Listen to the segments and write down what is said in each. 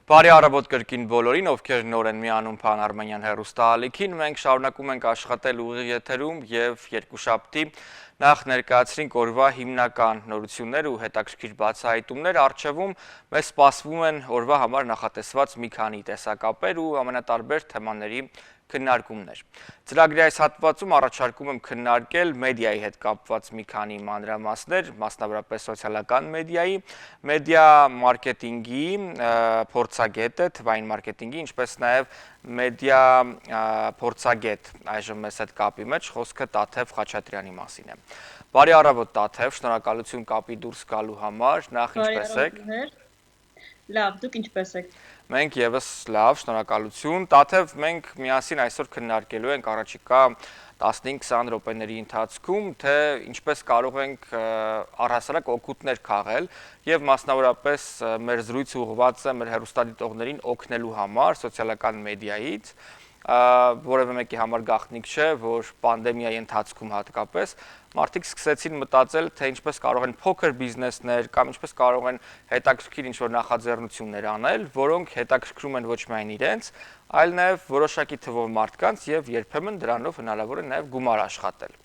Բարի առավոտ կրկին բոլորին, ովքեր նոր են միանում Փան Արմենյան հեռուստաալիքին, մենք շարունակում ենք աշխատել ուղիղ եթերում եւ երկուշաբթի նախ ներկայացրինք օրվա հիմնական նորություններ ու հետաքրքիր բացահայտումներ, առջևում մեզ սպասվում են օրվա համար նախատեսված մի քանի տեսակապեր ու ամենատարբեր թեմաների քննարկումներ։ Ծրագրի այս հատվածում առաջարկում եմ քննարկել մեդիայի հետ կապված մի քանի մանրամասներ, մասնավորապես սոցիալական մեդիայի, մեդիա մարքեթինգի փորձագետը, թվային մարքեթինգի, ինչպես նաև մեդիա փորձագետ, այժմ մեզ հետ կապի մեջ խոսքը Տաթև Խաչատրյանի մասին է։ Բարի առավոտ Տաթև, շնորհակալություն կապի դուրս գալու համար, նախ ինչպես եք։ Լավ, դուք ինչպես եք։ Մենք եւս լավ, շնորհակալություն։ Տաթև մենք միասին այսօր քննարկելու ենք առաջիկա 15-20 րոպեների ընթացքում, թե ինչպես կարող ենք առհասարակ օգուտներ քաղել եւ մասնավորապես մեր զրույցը ուղղված է մեր հեռուստադիտողներին օգնելու համար սոցիալական մեդիայից, որևէ մեկի համար գաղտնիք չէ, որ պանդեմիայի ընթացքում հատկապես մարդիկ սկսեցին մտածել, թե ինչպես կարող են փոքր բիզնեսներ կամ ինչպես կարող են հետաքրքիր ինչ-որ նախաձեռնություններ անել, որոնք հետաքրքրում են ոչ միայն իրենց, այլ նաև որոշակի թվով մարդկանց եւ երբեմն դրանով հնարավոր է նաև գումար աշխատել։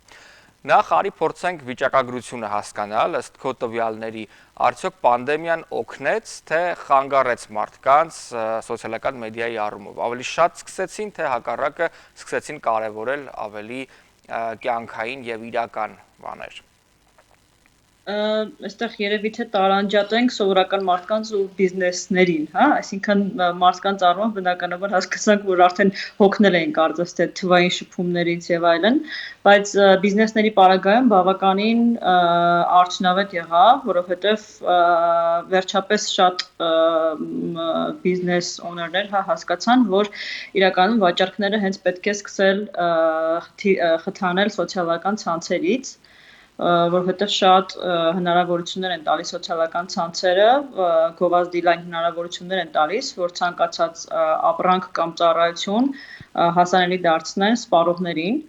Նախ արի փորձենք վիճակագրությունը հասկանալ, ըստ քո տվյալների, արդյոք պանդեմիան օգնեց, թե խանգարեց մարդկանց սոցիալական մեդիայի առումով։ Ավելի շատ սկսեցին, թե հակառակը սկսեցին կարևորել ավելի կյանքային եւ իրական բաներ։ Այստեղ երևի թե տարանջատենք սովորական մարդկանց ու բիզնեսներին, հա, այսինքն մարդկանց առումով բնականաբար հասկացանք, որ արդեն հոգնել էին կարծես թե թվային շփումներից եւ այլն, բայց բիզնեսների պարագայում բավականին արդյունավետ եղավ, որովհետեւ վերջապես շատ բիզնես օներներ հասկացան, որ իրականում վաճառքները հենց պետք է սկսել խթանել սոցիալական ցանցերից, որովհետև շատ հնարավորություններ են տալիս սոցիալական ցանցերը, գովազդի լայն հնարավորություններ են տալիս, որ ցանկացած ապրանք կամ ծառայություն հասանելի դարձնեն սպառողներին,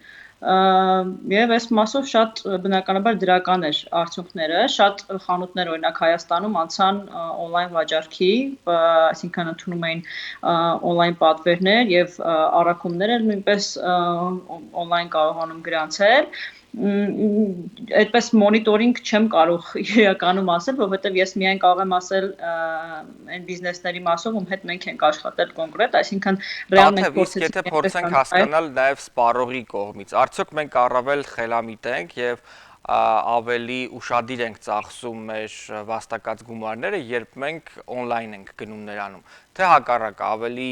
եւ այս մասով շատ բնականաբար դրական էր արդյունքները, շատ խանութներ օրինակ Հայաստանում անցան օնլայն վաճառքի, այսինքն ընդունում էին օնլայն պատվերներ եւ առաքումները նույնպես օնլայն կարողանում գրանցել, այդպես մոնիտորինգ չեմ կարող իրականում ասել, որովհետև ես միայն կարող եմ ասել այն բիզնեսների մասով, ում հետ մենք ենք աշխատել կոնկրետ, այսինքն ռեալ մենք փորձեցինք եթե փորձենք հասկանալ նաև սպառողի կողմից, արդյոք մենք առավել խելամիտ ենք եւ ավելի ուշադիր ենք ծախսում մեր վաստակած գումարները, երբ մենք օնլայն ենք գնումներ անում, թե հակառակը ավելի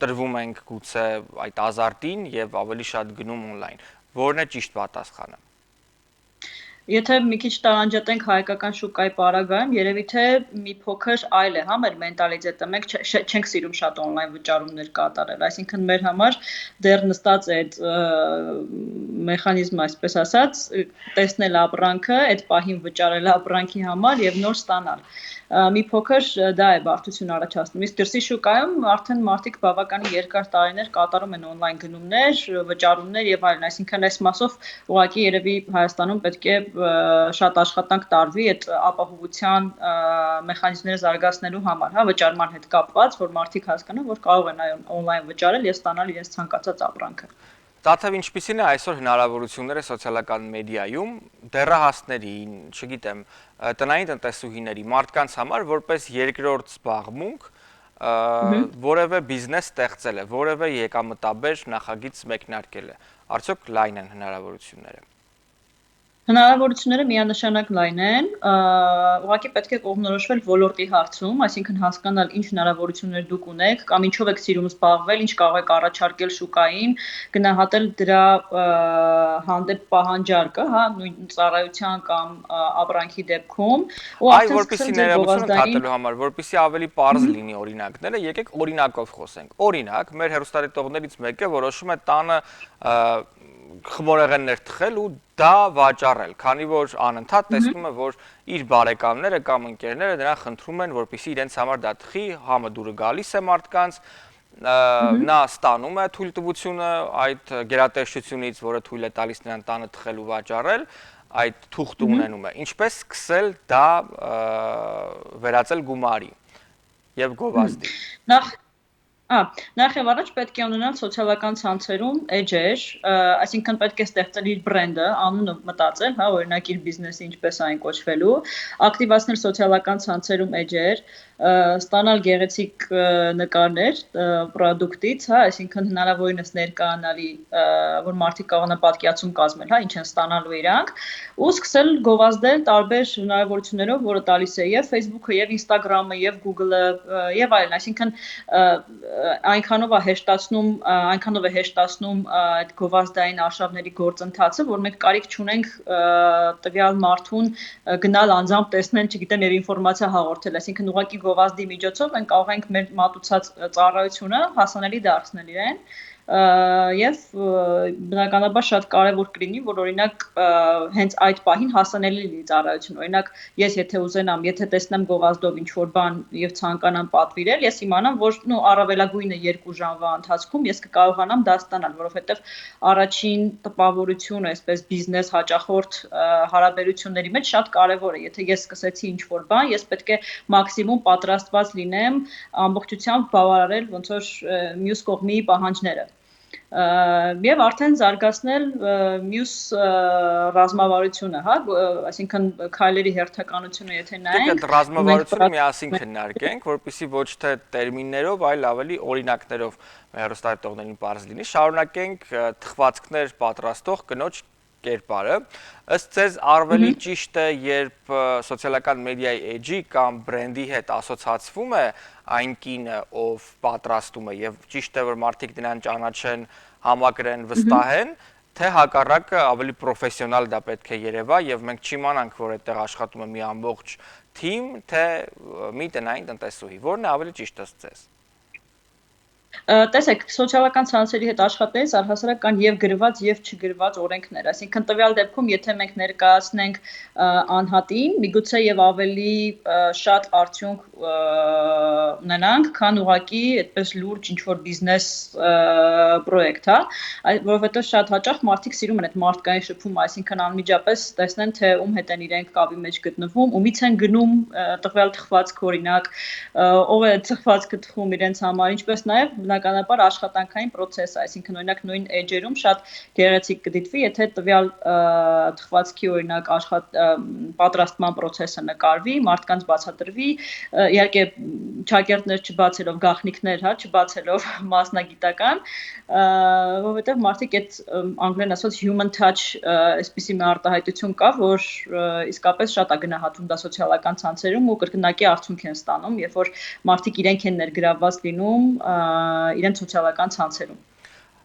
տրվում ենք գուցե այդ ազարտին եւ ավելի շատ գնում օնլայն։ Որն է ճիշտ պատասխանը։ Եթե մի քիչ տարանջատենք հայկական շուկայի պարագայում, երևի թե մի փոքր այլ է, հա, մեր մենտալիտետը, մենք չենք սիրում շատ օնլայն վճարումներ կատարել, այսինքն մեր համար դեռ նստած է այդ մեխանիզմը, այսպես ասած, տեսնել ապրանքը, այդ պահին վճարել ապրանքի համար եւ նոր ստանալ։ Մի փոքր դա է բարդություն առաջացնում։ Իսկ դրսի շուկայում արդեն մարդիկ բավականին երկար տարիներ կատարում են օնլայն գնումներ, վճարումներ եւ այլն, այսինքն այս մասով ուղղակի երևի Հայաստանում պետք է շատ աշխատանք տարվի այդ ապահովության մեխանիզմները զարգացնելու համար, հա, վճարման հետ կապված, որ մարդիկ հասկանան, որ կարող են օնլայն վճարել եւ ստանալ իրենց ցանկացած ապրանքը։ Տաթև ինչպիսին է այսօր հնարավորությունները սոցիալական մեդիայում դեռահասներին, չգիտեմ, տնային տնտեսուհիների, մարդկանց համար որպես երկրորդ զբաղմունք որևէ բիզնես ստեղծել է, որևէ եկամտաբեր նախագիծ մեկնարկել է։ Արդյոք լայն են հնարավորությունները։ Հնարավորությունները միանշանակ լայն են, ուղղակի պետք է կողմնորոշվել ոլորտի հարցում, այսինքն հասկանալ ինչ հնարավորություններ դուք ունեք կամ ինչով եք սիրում զբաղվել, ինչ կարող եք առաջարկել շուկային, գնահատել դրա հանդեպ պահանջարկը, հա, նույն ծառայության կամ ապրանքի դեպքում, ու այ որպեսզի ներողություն ընդհատելու համար, որպեսզի ավելի պարզ լինի օրինակները, եկեք օրինակով խոսենք։ Օրինակ, մեր հեռուստադիտողներից մեկը որոշում է տանը խմորեղեններ թխել ու դա վաճառել, քանի որ անընդհատ տեսնում է, որ իր բարեկամները կամ ընկերները նրան խնդրում են, որպեսզի իրենց համար դա թխի, համը դուրը գալիս է մարդկանց, նա ստանում է թույլտվությունը այդ գերատեսչությունից, որը թույլ է տալիս նրան տանը թխել ու վաճառել, այդ թուղթը ունենում է։ Ինչպես սկսել դա վերածել գումարի։ եւ գովազդի։ Նախ Նախ եւ առաջ պետք է ունենալ սոցիալական ցանցերում էջեր, այսինքն պետք է ստեղծել իր բրենդը, անունը մտածել, հա, օրինակ իր բիզնեսի ինչպես այն կոչվելու, ակտիվացնել սոցիալական ցանցերում էջեր, ստանալ գեղեցիկ նկարներ պրոդուկտից, հա, այսինքն հնարավորինս ներկայանալի, որ մարդիկ կարողանան պատկերացում կազմել, հա, ինչ են ստանալու իրանք, ու սկսել գովազդել տարբեր հնարավորություններով, որը տալիս է եւ Facebook-ը, եւ Instagram-ը, եւ Google-ը, եւ այլն, այսինքն այնքանով է հեշտացնում այդ գովազդային արշավների գործընթացը, որ մենք կարիք չունենք տվյալ մարդուն գնալ անձամբ տեսնել, չգիտեմ, եւ ինֆորմացիա հաղորդել, այսինքն ուղղակի գովազդի միջոցով մենք կարող ենք մեր մատուցած ծառայությունը հասանելի դարձնել իրեն եւ բնականաբար շատ կարեւոր կլինի, որ օրինակ հենց այդ պահին հասանելի լինի ծառայություն։ Օրինակ, ես եթե ուզենամ, եթե տեսնեմ գովազդով ինչ-որ բան եւ ցանկանամ պատվիրել, ես իմանամ, որ առավելագույնը 2 ժամվա ընթացքում ես կկարողանամ դա ստանալ, որովհետեւ առաջին տպավորությունը, այսպես բիզնես հաճախորդ հարաբերությունների մեջ շատ կարեւոր է։ Եթե ես սկսեցի ինչ-որ բան, ես պետք է մաքսիմում պատրաստված լինեմ ամբողջությամբ բավարարել ոնց որ մյուս կողմի պահանջները։ Եվ արդեն զարգացնել մյուս ռազմավարությունը, հա, այսինքն քայլերի հերթականությունը եթե նայենք, այդ ռազմավարությունը միասին քննարկենք, որպեսզի ոչ թե տերմիններով, այլ ավելի օրինակներով հեռուստադիտողներին բարձ լինի, շարունակենք թխվածքներ պատրաստող կնոջ կերպարը, ըստ ձեզ ավելի ճիշտ է, երբ սոցիալական մեդիայի էջի կամ բրենդի հետ ասոցացվում է այն կինը, ով պատրաստում է եւ ճիշտ է, որ մարդիկ դրան ճանաչեն, համակրեն, վստահեն, թե հակառակը ավելի պրոֆեսիոնալ դա պետք է երևա եւ մենք չիմանանք, որ այդտեղ աշխատում է մի ամբողջ թիմ, թե մի տնային տնտեսուհի, որն է ավելի ճիշտ ըստ ձեզ։ Տեսեք, սոցիալական ցանցերի հետ աշխատելիս առհասարակ կան եւ գրված եւ չգրված օրենքներ, այսինքն տվյալ դեպքում եթե մենք ներկայացնենք անհատին, միգուցե եւ ավելի շատ արդյունք ունենանք, քան ուղակի այդպես լուրջ ինչ-որ բիզնես պրոյեկտ, հա, որովհետեւ շատ հաճախ մարդիկ սիրում են այդ մարդկային շփումը, այսինքն անմիջապես տեսնեն, թե ում հետ են իրենք կապի մեջ գտնվում, ումից են գնում տվյալ թխվածք, օրինակ, ով է թխվածքը թխում իրենց համար, ինչպես նաեւ բնականաբար աշխատանքային process, այսինքն օրինակ նույն էջերում շատ գեղեցիկ կդիտվի, եթե տվյալ թխվածքի օրինակ պատրաստման process-ը նկարվի, մարդկանց բացատրվի, իհարկե ճակերտներ չբացելով, գաղտնիքներ, հա, չբացելով մասնագիտական, որովհետև մարդիկ այդ անգլերեն ասած human touch այսպիսի մի արտահայտություն կա, որ իսկապես շատ է գնահատվում դա սոցիալական ցանցերում ու կրկնակի արդյունք են ստանում, երբ որ մարդիկ իրենք են ներգրավված լինում իրենց սոցիալական ցանցերում։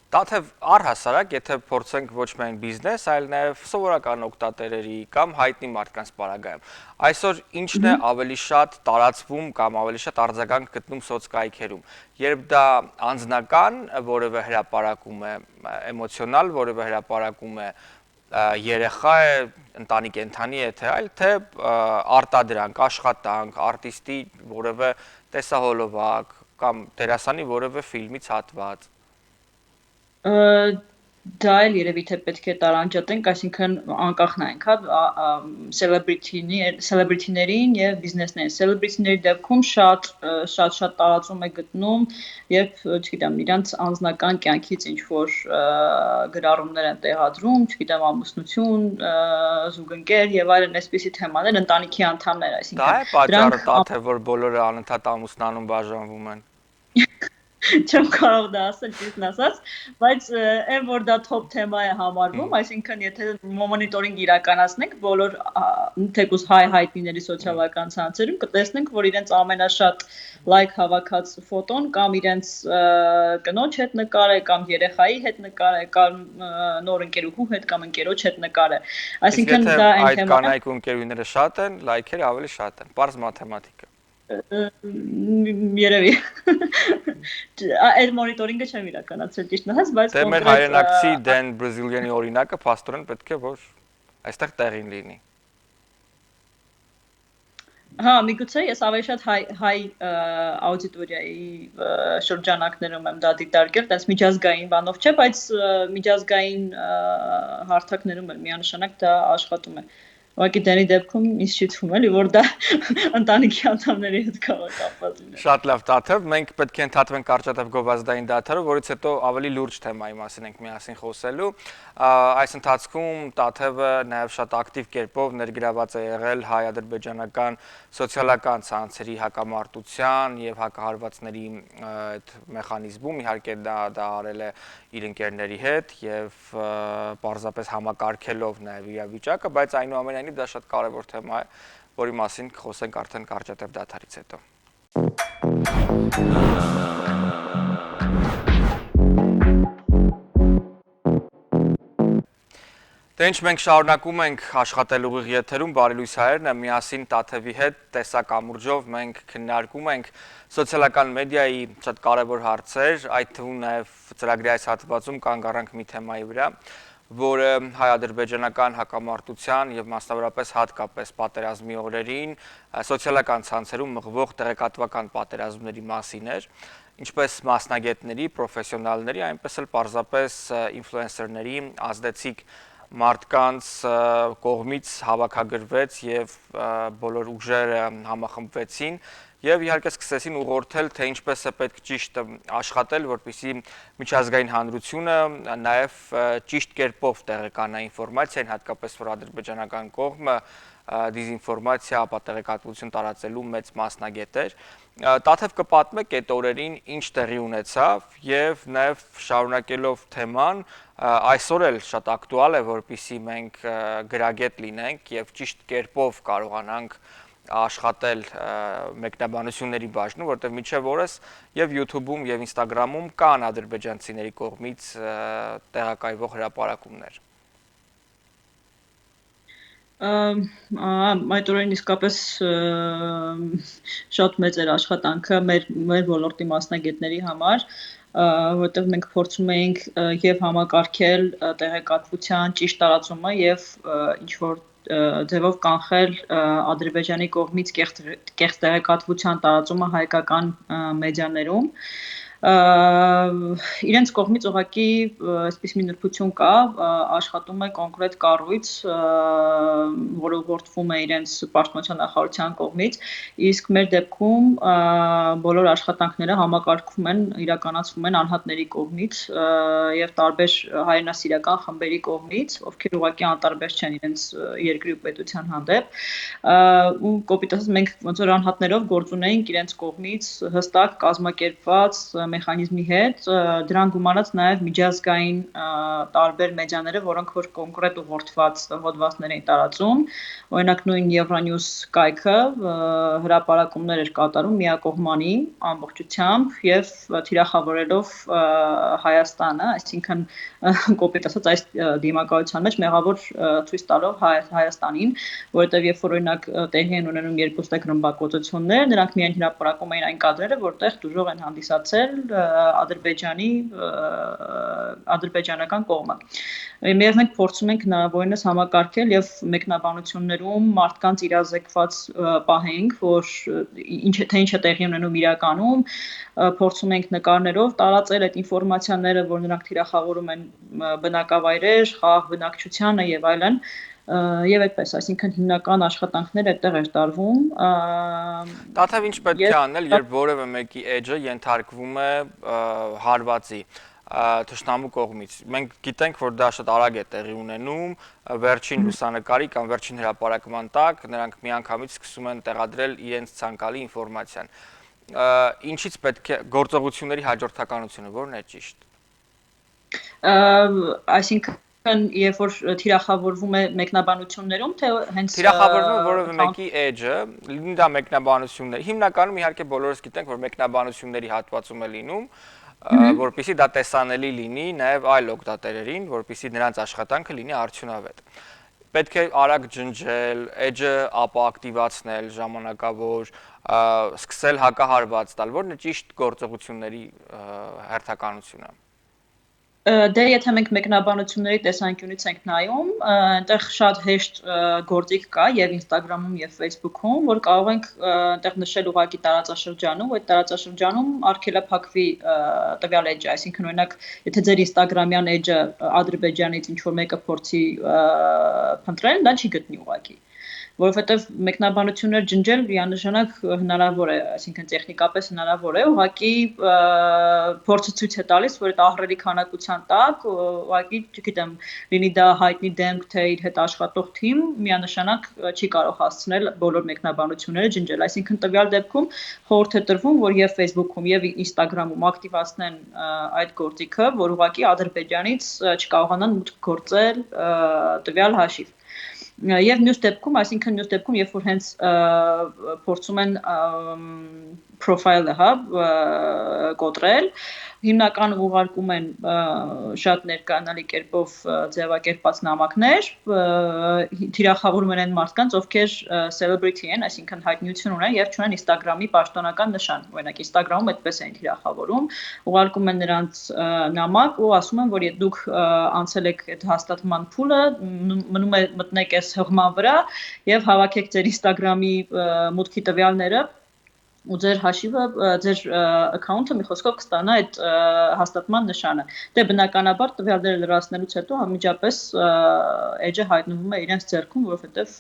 Դա թե առհասարակ, եթե փորձենք ոչ միայն բիզնես, այլ նաև սովորական օգտատերերի կամ հայտնի մարդկանց պարագայում, այսօր ինչն է ավելի շատ տարածվում կամ ավելի շատ արձագանք գտնում սոցկայքերում, երբ դա անձնական որևէ հրապարակում է, էմոցիոնալ որևէ հրապարակում է, երեխա է, ընտանի կենդանի է, թե այլ, թե արտադրանք, աշխատանք, արտիստի որևէ տեսահոլովակ կամ դերասանի որևէ ֆիլմից հատված։ Դա էլ երևի թե պետք է տարանջատենք, այսինքն անկախ նայենք, հա, սելեբրիթիներին եւ բիզնեսներին։ Սելեբրիթիների դեպքում շատ տարածում է գտնում, երբ, չգիտեմ, իրանց անձնական կյանքից ինչ որ գրառումներ են տեղադրում, չգիտեմ, ամուսնություն, զուգընկեր եւ այլն այսպիսի թեմաներ, ընտանիքի անդամներ, այսինքն դա է պատճառը, դա թե որ բոլորը անընդհատ ամուսնանում բաժանվում են։ Չեմ կարող դա ասել ճիշտն ասած, բայց այն որ դա top թեմա է համարվում, այսինքն եթե մոնիտորինգ իրականացնենք բոլոր թեկուզ հայտնիների սոցիալական ցանցերում կտեսնենք, որ իրենց ամենաշատ լայք հավաքած ֆոտոն կամ իրենց կնոջ հետ նկար է, կամ երեխայի հետ նկար է, կամ նոր ընկերուհու հետ կամ ընկերոջ հետ նկար է։ Այսինքն դա այն այդ կանայք ու ընկերուները շատ են, լայքերը ավելի շատ են, պարզ մաթեմատիկա։ Երևի այդ մոնիտորինգը չեմ իրականացրել ճիշտ ասած, բայց դե մեր հայրենակցի դեն բրազիլիանի օրինակը փաստորեն պետք է որ այստեղ տեղին լինի։ Հա, միգուցե ես ավելի շատ հայ աուդիտորիայի շրջանակներում եմ դա դիտարկել, տես միջազգային բանով չէ, բայց միջազգային հարթակներում էլ միանշանակ դա աշխատում է։ ուղղակի դերի դեպքում ինձ չի թվում էլի որ դա ընտանիքի անդամների հետ կապված լինի։ Շատ լավ, Տաթև, մենք պետք է ընդհատվենք կարճատև գովազդային դադարը, որից հետո ավելի լուրջ թեմայի մասին ենք միասին խոսելու։ Այս ընթացքում Տաթևը նաև շատ ակտիվ կերպով ներգրաված է եղել հայ-ադրբեջանական սոցիալական ցանցերի հակամարտության եւ հակահարվածների այդ մեխանիզմում, իհարկե դա արել է իր ընկերների հետ եւ պարզապես համակարգելով նաև իրավիճակը, բայց այնուամենայնիվ դա շատ կարևոր թեմա է, որի մասին կխոսենք արդեն կարճատև դադարից հետո։ Դե ինչ մենք շարունակում ենք աշխատել ուղիղ եթերում, բարի լույս հայերն, միասին Տաթևի հետ տեսակ ամուրջով մենք քննարկում ենք սոցիալական մեդիայի շատ կարևոր հարցեր, այդ թվում նաև ծրագրի այս հատվածում կանգ առանք մի թեմայի վրա, որը հայ-ադրբեջանական հակամարտության եւ մասնավորապես հատկապես պատերազմի օրերին սոցիալական ցանցերում մղվող տեղեկատվական պատերազմների մասին էր, ինչպես մասնագետների, պրոֆեսիոնալների, այնպես էլ պարզապես ինֆլուենսերների ազդեցիկ մարդկանց կողմից հավաքագրվեց եւ բոլոր ուժերը համախմբվեցին եւ իհարկե սկսեցին ուղղորդել, թե ինչպես է պետք ճիշտ աշխատել, որպեսզի միջազգային հանրությունը նաեւ ճիշտ կերպով տեղեկանա ինֆորմացիային, հատկապես որ ադրբեջանական կողմը դիզինֆորմացիա, ապատեղեկատվություն տարածելու մեծ մասնագետ էր։ Տաթև կպատմեք այդ օրերին ինչ տեղի ունեցավ եւ նաեւ շարունակելով թեման, այսօր էլ շատ ակտուալ է, որպեսզի մենք գրագետ լինենք եւ ճիշտ կերպով կարողանանք աշխատել մեկնաբանությունների բաժնում, որտեղ միջև օրս եւ YouTube-ում եւ Instagram-ում կան ադրբեջանցիների կողմից տեղակայվող հրապարակումներ։ Այդ օրերին իսկապես շատ մեծ էր աշխատանքը մեր ոլորտի մասնագետների համար, որտեղ մենք փորձում էինք եւ համակարգել տեղեկատվության ճիշտ տարածումը եւ ինչ որ ձևով կանխել Ադրբեջանի կողմից կեղծ տեղեկատվության տարածումը հայկական մեդիաներում։ Իրենց կողմից ուղղակի այսպես մի նրբություն կա, աշխատում է կոնկրետ կառույց, որը ուղղորդվում է իրենց պաշտպանության նախարարության կողմից, իսկ մեր դեպքում բոլոր աշխատանքները համակարգվում են, իրականացվում են անհատների կողմից եւ տարբեր հայրենասիրական խմբերի կողմից, ովքեր ուղղակի անտարբեր չեն իրենց երկրի ու պետության հանդեպ, ու կոպիտ ասած մենք ոնց որ անհատներով գործ ունեինք իրենց կողմից հստակ կազմակերպված մեխանիզմի հետ, դրան գումարած նաև միջազգային տարբեր մեդիաները, որոնք որ կոնկրետ ուղղորդված հոդվածներ էին տարածում, օրինակ նույն Euronews կայքը հրապարակումներ էր կատարում միակողմանի ամբողջությամբ եւ թիրախավորելով Հայաստանը, այսինքն կոպիտ ասած այս դիմակայության մեջ մեղավոր ցույց տալով Հայաստանին, որովհետեւ երբ որ օրինակ տեղի են ունենում երկուստեք ռմբակոծություններ, նրանք միայն հրապարակում էին այն կադրերը, որտեղ դժող են հանդիսացել ադրբեջանական կողմը։ Միև մենք փորձում ենք հնարավորինս համակարգել եւ մեկնաբանություններում մարդկանց իրազեկված պահենք, որ ինչ է տեղի ունենում իրականում, փորձում ենք նկարներով տարածել այդ ինֆորմացիաները, որ նրանք թիրախավորում են բնակավայրեր, խաղաղ բնակչությանը եւ այլն։ Եվ այդպես, այսինքն հիմնական աշխատանքները այդտեղ էր տարվում։ Տաթև ինչ պետք է անել, երբ որևէ մեկի էջը ենթարկվում է հարվածի թշնամու կողմից։ Մենք գիտենք, որ դա շատ արագ է տեղի ունենում, վերջին լուսանկարի կամ վերջին հրապարակման տակ նրանք միանգամից սկսում են տեղադրել իրենց ցանկալի ինֆորմացիան։ Ինչից պետք է գործողությունների հաջորդականությունը ո՞րն է ճիշտ։ Այսինքն երբ որ թիրախավորվում է մեկնաբանություններում, թե հենց թիրախավորվում է որևէ մեկի էջը, լինի դա մեկնաբանություններ։ Հիմնականում իհարկե բոլորս գիտենք, որ մեկնաբանությունների հատվածում է լինում, որպեսզի դա տեսանելի լինի նաև այլ օգտատերերին, որպեսզի նրանց աշխատանքը լինի արդյունավետ։ Պետք է արագ ջնջել, էջը ապակտիվացնել ժամանակավոր, սկսել հակահարված տալ, որն է ճիշտ գործողությունների հերթականությունը։ Դե եթե մենք մեկնաբանությունների տեսանկյունից ենք նայում, այնտեղ շատ հեշտ գործիք կա եւ Instagram-ում եւ Facebook-ում, որ կարող ենք այնտեղ նշել ուղղակի տարածաշրջանում, այդ տարածաշրջանում արգելափակվի տվյալ էջը, այսինքն օրինակ, եթե ձեր Instagram-յան էջը Ադրբեջանից ինչ որ մեկը փորձի փնտրել, դա չի գտնի ուղղակի։ որովհետև մեկնաբանություններ ջնջել միանշանակ հնարավոր է, այսինքն տեխնիկապես հնարավոր է, ուղղակի փորձը ցույց է տալիս, որ այդ ահռելի քանակության տակ, ուղղակի, չգիտեմ, լինի դա հայտնի դեմք, թե իր հետ աշխատող թիմ, միանշանակ չի կարող հասցնել բոլոր մեկնաբանությունները ջնջել, այսինքն տվյալ դեպքում խորհուրդ է տրվում, որ եւ Facebook-ում եւ Instagram-ում ակտիվացնեն այդ գործիքը, որ ուղղակի Ադրբեջանից չկարողանան մուտք գործել տվյալ հաշիվ։ Եվ մյուս դեպքում, երբ որ հենց փորձում են profile-ը, հա, կոտրել, հիմնականում ուղարկում են շատ ներկանալի կերպով ձևակերպած նամակներ, թիրախավորում են այն մարդկանց, ովքեր celebrity են, այսինքն հայտնիություն ունեն եւ չունեն Instagram-ի պաշտոնական նշան։ Օրինակ Instagram-ում այդպես են թիրախավորում, ուղարկում են նրանց նամակ ու ասում են, որ դուք անցել եք այդ հաստատման փուլը, մնում է մտնեք այս հղման վրա եւ հավաքեք ձեր Instagram-ի մուտքի տվյալները ու ձեր հաշիվը, ձեր account-ը մի խոսքով կստանա այդ հաստատման նշանը։ Դե բնականաբար տվյալները լրացնելուց հետո անմիջապես edge-ը հայտնվում է իրենց ձեռքում, որովհետև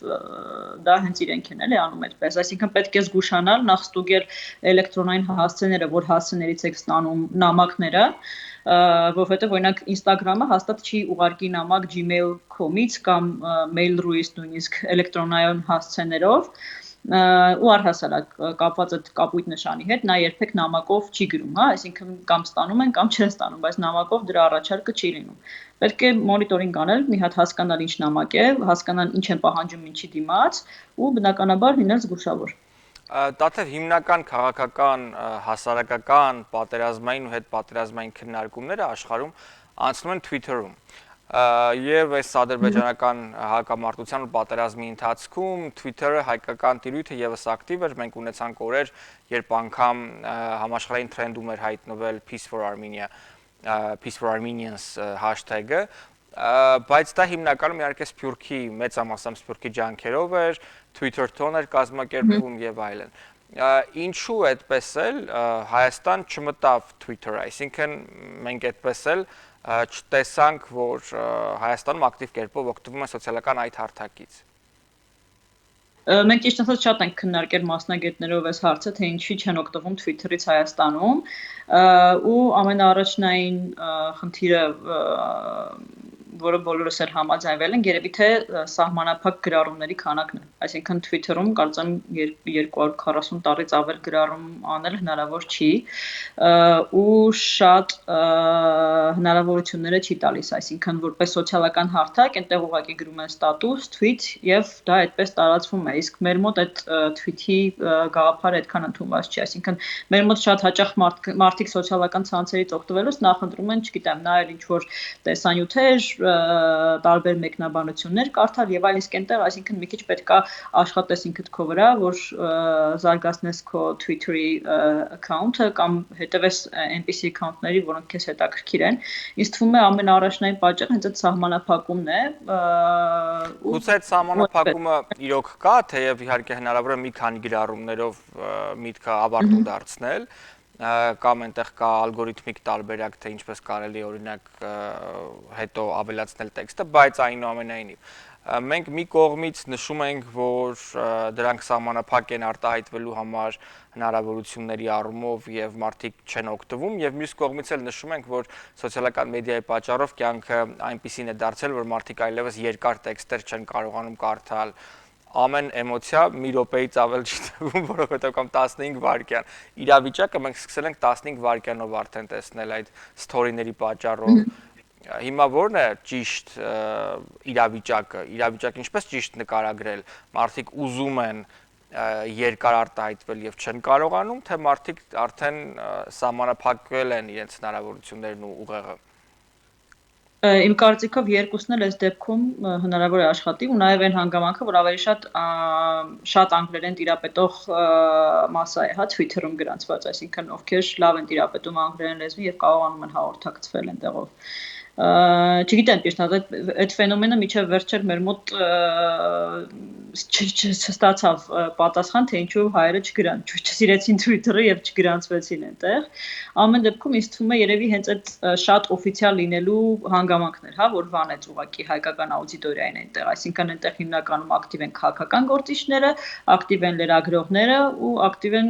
դա հենց իրենք են էլի անում այդպես։ Այսինքն պետք է զգուշանալ, նախ ստուգել էլեկտրոնային հասցեները, որ հասցեներից եք ստանում նամակները, որովհետև օրինակ Instagram-ը հաստատ չի ուղարկի նամակ gmail.com-ից կամ mail.ru-ից նույնիսկ էլեկտրոնային հասցեներով ու առհասարակ կապված այդ կապույտ նշանի հետ նա երբեք նամակով չի գրում, հա, այսինքն կամ ստանում են կամ չեն ստանում, բայց նամակով դրա առաջարկը չի լինում։ Պետք է մոնիտորինգ անել, մի հատ հասկանալ ինչ նամակ է, հասկանալ ինչ են պահանջում ինչի դիմաց ու բնականաբար լինել զգուշավոր։ Տաթև հիմնական քաղաքական, հասարակական, պատերազմային ու հետպատերազմային քննարկումները աշխարհում անցնում են Twitter-ում։ Եվ այս ադրբեջանական հակամարտության ու պատերազմի ընթացքում Twitter-ը հայկական տիրույթը եւս ակտիվ էր, մենք ունեցանք օրեր, երբ անգամ համաշխարհային թրենդում էր հայտնվել Peace for Armenia, Peace for Armenians hashtag-ը, բայց դա հիմնականում իհարկե Սփյուռքի մեծամասամբ Սփյուռքի ջանքերով էր, Twitter-թոն էր կազմակերպվում եւ այլն։ Ինչու այդպես էլ Հայաստան չմտավ Twitter, այսինքն մենք այդպես էլ չտեսանք, որ Հայաստանում ակտիվ կերպով օգտվում են սոցիալական այդ հարթակից։ Մենք ճիշտ ասած շատ ենք քննարկել մասնագետներով այս հարցը, թե ինչի չեն օգտվում Twitter-ից Հայաստանում, ու ամենաառաջնային խնդիրը, որը բոլորս էլ համաձայնվել են, երևի թե սահմանափակ գրառումների քանակն է։ Այսինքն Twitter-ում կարծեմ 240 տարից ավել գրառում անել հնարավոր չի, ու շատ հնարավորությունները չի տալիս, այսինքն որպես սոցիալական հարթակ այնտեղ ուղղակի գրում են ստատուս, tweet եւ դա այդպես տարածվում է, իսկ մեր մոտ այդ tweet-ի գաղափարը այդքան ընդունված չի, այսինքն մեր մոտ շատ հաճախ մարդիկ սոցիալական ցանցերից օգտվելուց նախընտրում են, չգիտեմ, նայել ինչ-որ տեսանյութեր, տարբեր մեկնաբանություններ կարդալ եւ այլ, իսկ այնտեղ այսինքն մի քիչ պետքա աշխատես ինքդ քո վրա, որ զարգացնես քո Twitter-ի account-ը կամ հետևես այնպիսի account-ների, որոնք քեզ հետաքրքիր են։ Ինձ թվում է ամենաառաջնային պատճառը հենց այդ սահմանափակումն է։ Գուցե այդ սահմանափակումը իրոք կա, թեև իհարկե հնարավոր է մի քանի գրառումներով միտքը ավարտուն դարձնել, կամ այնտեղ կա ալգորիթմիկ տարբերակ, թե ինչպես կարելի օրինակ հետո ավելացնել տեքստը, բայց այնուամենայնիվ մենք մի կողմից նշում ենք, որ դրանք սահմանափակ են արտահայտվելու համար հնարավորությունների առումով եւ մարդիկ չեն օգտվում, եւ մյուս կողմից էլ նշում ենք, որ սոցիալական մեդիայի պատճառով կյանքը այնպիսին է դարձել, որ մարդիկ այլևս երկար տեքստեր չեն կարողանում կարդալ, ամեն էմոցիա մի րոպեից ավել չի տվում, որովհետև կամ 15 վայրկյան։ Իրավիճակը մենք սկսել ենք 15 վայրկյանով արդեն տեսնել այդ սթորիների պատճառով։ Հիմա ո՞րն է ճիշտ իրավիճակը ինչպես ճիշտ նկարագրել։ Մարդիկ ուզում են երկար արտահայտվել եւ չեն կարողանում, թե մարդիկ արդեն սահմանափակվել են իրենց հնարավորություններն ու ուղեղը։ Իմ կարծիքով երկուսն էլ այս դեպքում հնարավոր է աշխատի ու նաև այն հանգամանքը, որ ավելի շատ անգլերեն տիրապետող մասսա է, հա, Twitter-ում գրանցված, այսինքն ովքեր լավ են տիրապետում անգլերեն լեզվին եւ կարողանում են հաղորդակցվել այնտեղով։ Չգիտեմ ճիշտ ասած, այդ ֆենոմենը միջև վերջեր մեր մոտ չստացավ պատասխան, թե ինչու հայերը չգրան, չսիրեցին Twitter-ը եւ չգրանցվեցին այնտեղ։ Ամեն դեպքում ինձ թվում է երևի հենց այդ շատ օֆիցիալ լինելու հանգամանքներ, հա, որ վանեց ուղակի հայկական աուդիտորիային այնտեղ, այսինքն այնտեղ հիմնականում ակտիվ են քաղաքական գործիչները, ակտիվ են լրագրողները ու ակտիվ են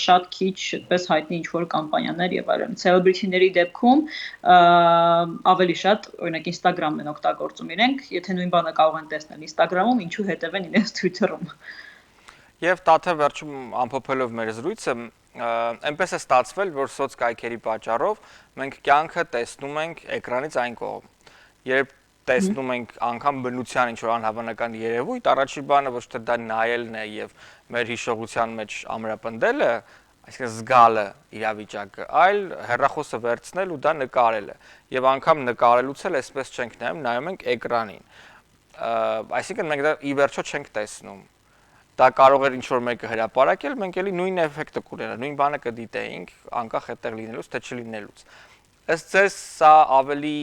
շատ քիչ այդպես հայտնի ինչ-որ կամպանիաներ եւ այլն։ Celebrity-ների դեպքում ավելի շատ, օրինակ Instagram-ն են օգտագործում իրենք, եթե նույն բանը կարող են տեսնել Instagram-ում, ինչու հետևեն իրենց Twitter-ում։ Եվ տաթե վերջում ամփոփելով մեր զրույցը, այնպես է ստացվել, որ սոցկայքերի պատճառով մենք կյանքը տեսնում ենք էկրանից այն կողմ։ Երբ տեսնում ենք անգամ բնության ինչ-որ անհավանական երևույթ, առաջի բանը ոչ թե դա նայելն է եւ մեր հիշողության մեջ ամրապնդելը, այսինքն զգալը իրավիճակը, այլ հեռախոսը վերցնել ու դա նկարելը։ Եվ անգամ նկարելուց էլ այսպես չենք նայում ենք էկրանին։ Այսինքն մենք դա ի վերջո չենք տեսնում։ Դա կարող էր ինչ-որ մեկը հրապարակել, մենք էլի նույն էֆեկտը կունենա, նույն բանը կդիտեինք, անկախ այդտեղ լինելուց թե չլինելուց։ Ըստ ձեզ սա ավելի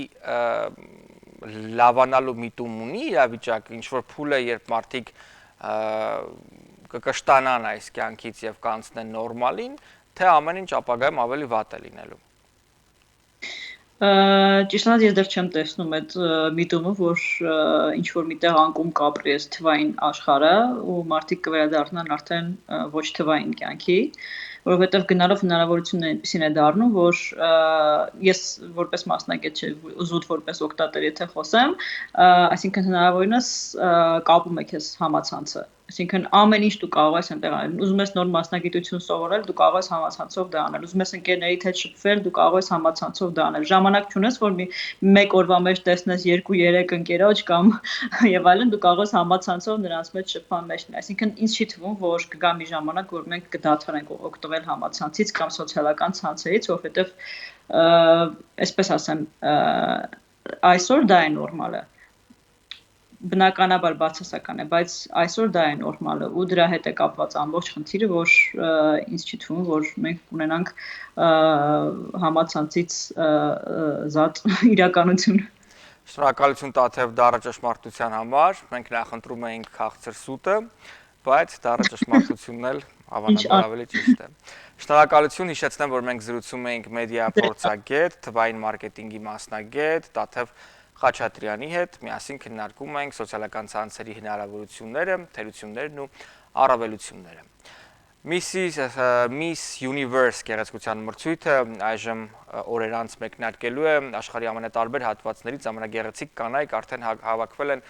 լավանալու միտում ունի իրավիճակը, ինչ-որ փուլ է, երբ մարդիկ կկշտանան այս կյանքից եւ կանցնեն նորմալին, թե ամեն ինչ ապագայում ավելի վատ է լինելու։ Ճիշտ ասած ես դեռ չեմ տեսնում այդ միտումը, որ ինչ որ միտեղ անկում կապրի այս թվային աշխարհը ու մարդիկ կվերադառնան արդեն ոչ թվային կյանքի, որովհետև գնալով հնարավորությունն այնպեսին է դառնում, որ ես որպես մասնակից չէ, զուտ որպես օգտատեր եթե խոսեմ, այսինքն հնարավորինս կապում է քեզ համացանցը։ Այսինքն ամեն ինչ դու կարող ես այնտեղ անել։ Ուզում ես նոր մասնագիտություն սովորել, դու կարող ես համացանցով դա անել։ Ուզում ես ընկերներիդ հետ շփվել, դու կարող ես համացանցով դա անել։ Ժամանակ չունես, որ մեկ օրվա մեջ տեսնես 2-3 ընկերոջ կամ եւ այլն, դու կարող ես համացանցով նրանց մեջ շփման մեջ լինել։ Այսինքն ինձ չի թվում, որ կգա մի ժամանակ, որ մենք կդադարենք օգտվել համացանցից կամ սոցիալական ցանցերից, որովհետեւ այսպես ասեմ, այսօր դա է նորմալը։ Բնականաբար բացասական է, բայց այսօր դա է նորմալը ու դրա հետ է կապված ամբողջ խնդիրը, որ ինձ չի թվում, որ մենք կունենանք համացանցից զատ իրականություն։ Շնորհակալություն Տաթև դառը ճշմարտության համար, մենք նախընտրում էինք քաղցր սուտը, բայց դառը ճշմարտությունն էլ հավանաբար ավելի ճիշտ է։ Շնորհակալություն, հիշեցնեմ, որ մենք զրուցում էինք մեդիա փորձագետ, թվային մարքեթինգի մասնագետ Տաթև Խաչատրյանի հետ, միասին քննարկում ենք սոցիալական ցանցերի հնարավորությունները, թերություններն ու առավելությունները։ Miss Universe գեղեցկության մրցույթը այժմ օրեր անց մեկնարկելու է աշխարհի ամենատարբեր հատվածներից ամենագեղեցիկ կանայք արդեն հավաքվել են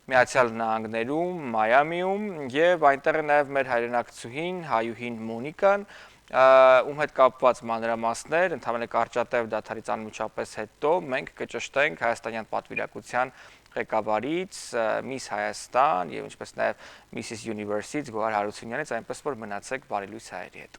Միացյալ Նահանգներում, Մայամիում եւ այնտեղ է նաեւ մեր հայրենակցուհին, հայուհին Մոնիկան, ում հետ կապված մանրամասներ, ընդհանրապես կարճատև դադարից անմիջապես հետո մենք կճշտենք հայաստանյան պատվիրակության ղեկավարից, Miss Հայաստան եւ ինչպես նաեւ Mrs Universe-ից Գոհար Հարությունյանից, այնպես որ մնացեք բարի լույս հայերի հետ։